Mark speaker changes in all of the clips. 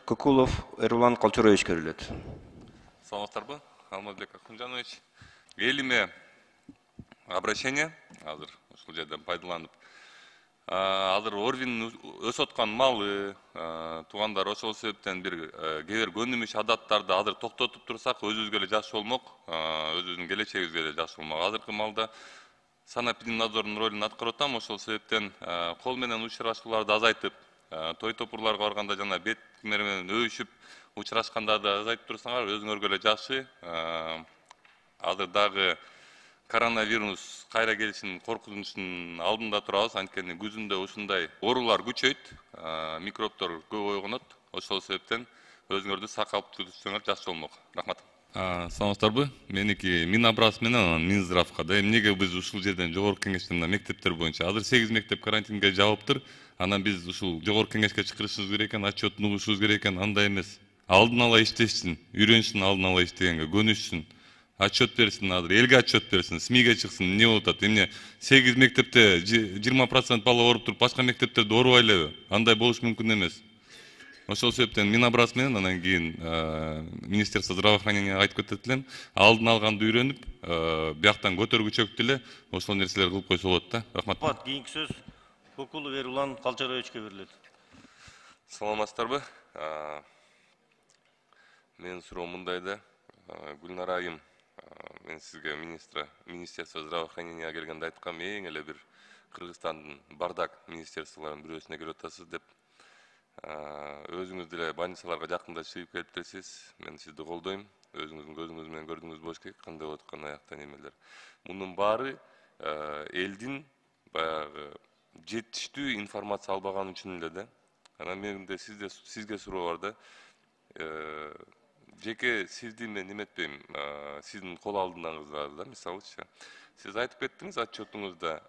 Speaker 1: Кукулов Эрлан Калчурович көрүлөт.
Speaker 2: Саламатсыздарбы, Алмазбек Акунжанович. Элиме обращение, азыр ушул жерден пайдаланып. Азыр Орвин өсүп аткан малы, туугандар ошол себептен бир кээ бир көнүмүш адаттарды азыр токтотуп турсак, өзүбүзгө эле жакшы болмок, өзүбүздүн келечегибизге эле жакшы болмок. Азыркы малда санэпидемнадзордун ролун аткарып атам, ошол себептен кол менен учурашууларды азайтып, той топурларга барганда жана бет менен өбүшүп учурашкандарды азайтып турсаңар өзүңөргө эле жакшы. Азыр дагы коронавирус кайра келишинин коркунучунун алдында турабыз, анткени күзүндө ушундай оорулар күчөйт, микробтор көп ойгонот. Ошол себептен өзүңөрдү сак алып жүрсөңөр жакшы болмок. Рахмат. Саламатсыздарбы? Меники Минобраз менен Минздравга да эмнеге биз ушул жерден жогорку кеңештен мектептер боюнча азыр 8 мектеп карантинге жабыптыр. Анан биз ушул жогорку кеңешке чакырышыбыз керек экен, отчетун угушубуз керек экен, андай эмес. Алдын ала иштешсин, үйрөнсүн алдын ала иштегенге, көнүшсүн. Отчет берсин, азыр элге отчет берсин, СМИге чыксын, эмне болуп атат? Эмне 8 мектепте 20% бала ооруп туруп, башка мектептерде оорубай элеби? Андай болуш мүмкүн эмес. Ошол себептен Минобраз менен анан кийин Министерство здравоохранения айтып кетет элем, алдын алганды үйрөнүп, бияктан көтөргүчөктү эле ошол нерселерди кылып койсо болот да. Рахмат.
Speaker 3: Кийинки сөз Кукулов Эрлан Калчаровичке берилет.
Speaker 2: Саламатсыздарбы? Менин суроом мындай да. Гүлнара айым, мен сизге Министерство здравоохранения келгенде айткам, эң эле бир Кыргызстандын бардак министерстволорунун бирөөсүнө келип атасыз деп. Өзүңүз деле больницаларга жакында чыгып келиптирсиз. Мен сизди колдойм. Өзүңүздүн көзүңүз менен көрдүңүз болуш керек, кандай болуп аткан аякта немелер. Мунун баары элдин баягы жетиштүү информация албаганы үчүн эле да. Анан менде сизге суроо бар да. Жеке сизди мен неметпейм, сиздин кол алдыңызда да, мисалычы. Сиз айтып кеттиңиз отчетуңузда,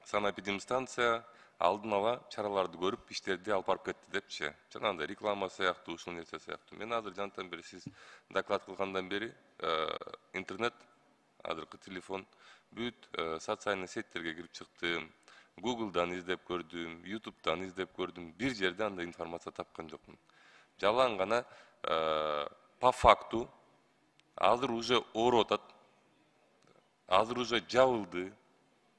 Speaker 2: санэпидемстанция алдын ала чараларды көрүп, иштерди алып барып кетти депчи. Жанагындай реклама сыяктуу, ушул нерсе сыяктуу. Мен азыр жантан бери сиз доклад кылгандан бери интернет, азыркы телефон, бүт социальный сеттерге кирип чыктым. Google'дан издеп көрдүм, YouTube'дан издеп көрдүм. Бир жерде андай информация тапкан жокмун. Жалаң гана по факту азыр уже ооруп атат, азыр уже жабылды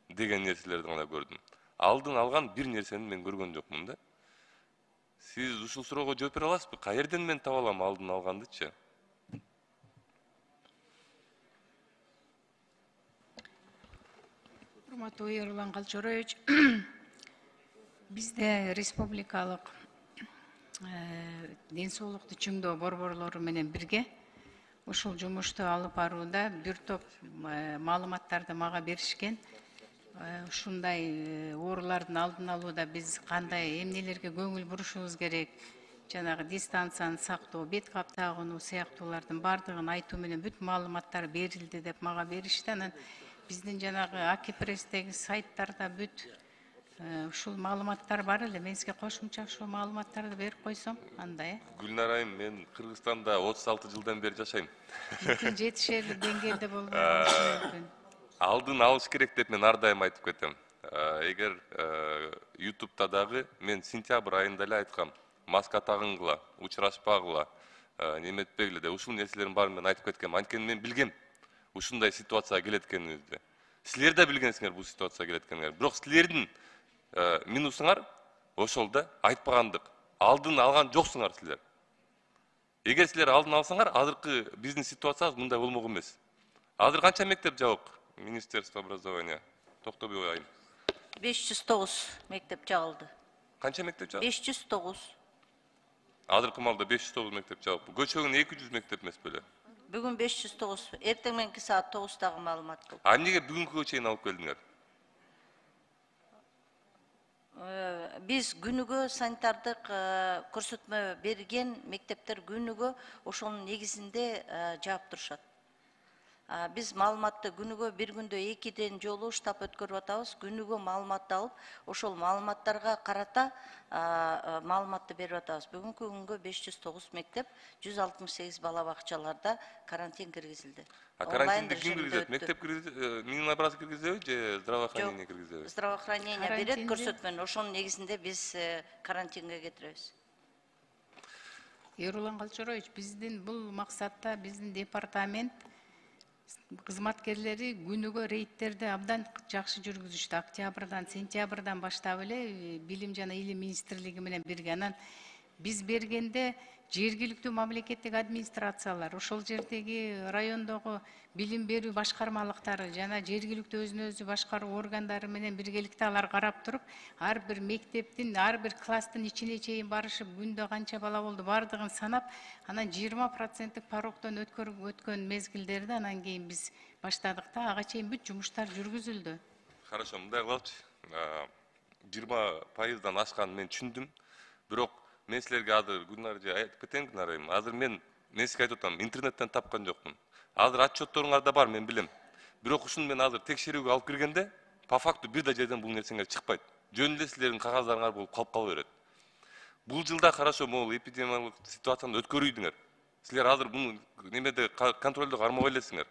Speaker 2: деген нерселерди гана көрдүм. Алдын алган бир нерсени мен көргөн жокмун да. Сиз ушул суроого жооп бере аласызбы? Каерден мен таба алам алдын алгандычы?
Speaker 4: Урматтуу Эрлан Калчарович, бизде республикалык ден соолукту чыңдоо борборлору менен бирге ушул жумушту алып барууда бир топ маалыматтарды мага беришкен. Ушундай оорулардын алдын алууда биз кандай эмнелерге көңүл бурушубуз керек, жанагы дистанцияны сактоо, бет кап тагынуу сыяктуулардын бардыгын айтуу менен бүт маалыматтар берилди деп мага беришти. Анан биздин жанагы Акипресстеги сайттарда бүт ушул маалыматтар бар эле. Мен сизге кошумча ушул маалыматтарды берип койсом, андай.
Speaker 2: Гүлнара айым, мен Кыргызстанда 36 жылдан бери жашайм.
Speaker 4: Мүмкүн жетишерлик деңгээлде болбой калышы мүмкүн.
Speaker 2: Алдын алыш керек деп мен ар дайым айтып кетем. Эгер YouTube'да дагы мен сентябрь айында эле айткам, маска тагынгыла, учурашпагыла, неметпегиле деп ушул нерселердин баарын мен айтып кеткем. Анткени мен билгем ушундай ситуация келет экенибизди. Силер да билгенсиңер бул ситуация келет экенин. Бирок силердин минусуңар ошол да айтпагандык. Алдын алган жоксуңар силер. Эгер силер алдын алсаңар, азыркы биздин ситуациябыз мындай болмок эмес. Азыр канча мектеп жабык? Министерство образования. Токтобой айым.
Speaker 5: 509 мектеп жабылды.
Speaker 2: Канча мектеп жабык?
Speaker 5: 509.
Speaker 2: Азыркы малда 509 мектеп жабык. Көчөгүн 200 мектеп эмес беле?
Speaker 5: Бүгүн 509. Эртең мененки саат 9-дагы маалымат кыл.
Speaker 2: Эмнеге бүгүнкүгө чейин алып келдиңер?
Speaker 5: Биз күнүгө санитардык көрсөтмө берген мектептер күнүгө ошонун негизинде жаап турушат. Биз маалыматты күнүгө бир күндө 2 жолу штаб өткөрүп атабыз. Күнүгө маалыматты алып, ошол маалыматтарга карата маалыматты берип атабыз. Бүгүнкү күнгө 509 мектеп, 168 бала бакчаларда карантин киргизилди.
Speaker 2: Карантинди ким киргизет? Мектеп киргизет, Минобраз киргизеби же здравоохранение киргизеби?
Speaker 5: Здравоохранение берет көрсөтмөнү. Ошонун негизинде биз карантинге кетиребиз.
Speaker 4: Эрулан Калчарович, биздин бул максатта биздин департамент кызматкерлери күнүгө рейдтерди абдан жакшы жүргүзүштү. Октябрдан, сентябрдан баштап эле Билим жана Илим министрлиги менен бирге. Анан биз бергенде жергиликтүү мамлекеттик администрациялар, ошол жердеги райондогу билим берүү башкармалыктары жана жергиликтүү өзүн өзү башкаруу органдары менен биргеликте алар карап туруп, ар бир мектептин, ар бир класстын ичине чейин барышып, күндө канча бала болду бардыгын санап, анан 20% порогдон өткөн мезгилдерде анан кийин биз баштадык да, ага чейин бүт жумуштар жүргүзүлдү.
Speaker 2: Хорошо, мындай кылалычы. 20%дан ашканын мен түшүндүм. Бирок мен силерге азыр Гүлнар эже айтып кетейин, Гүлнар айым. Азыр мен сизге айтып атам, интернеттен тапкан жокмун. Азыр отчетторуңарда бар, мен билем. Бирок ушуну мен азыр текшерүүгө алып киргенде, по факту бир да жерден бул нерсеңер чыкпайт. Жөн эле силердин кагаздарыңар болуп кала берет. Бул жылда хорошо, могул эпидемиологиялык ситуацияны өткөрүйдүңөр. Силер азыр буну немеде контролдо кармабай элесиңер.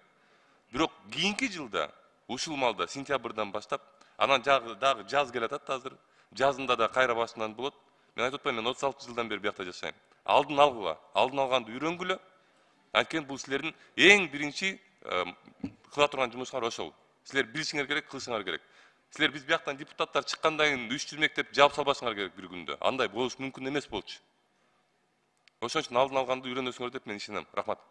Speaker 2: Бирок кийинки жылда, ушул малда сентябрдан баштап, анан дагы жаз келатат азыр. Жазында да кайра башынан болот. Мен айтып атпаймын, мен 36 жылдан бери биякта жашайм. Алдын алганды үйрөнгүлө. Анткени бул силердин эң биринчи кыла турган жумушуңар ошол. Силер билишиңер керек, кылышыңар керек. Силер биз бияктан депутаттар чыккандан кийин 300 мектеп жаап салбашыңар керек бир күндө. Андай болуш мүмкүн эмес болчу. Ошон үчүн алдын алганды үйрөнөсүңөр деп мен ишенем. Рахмат.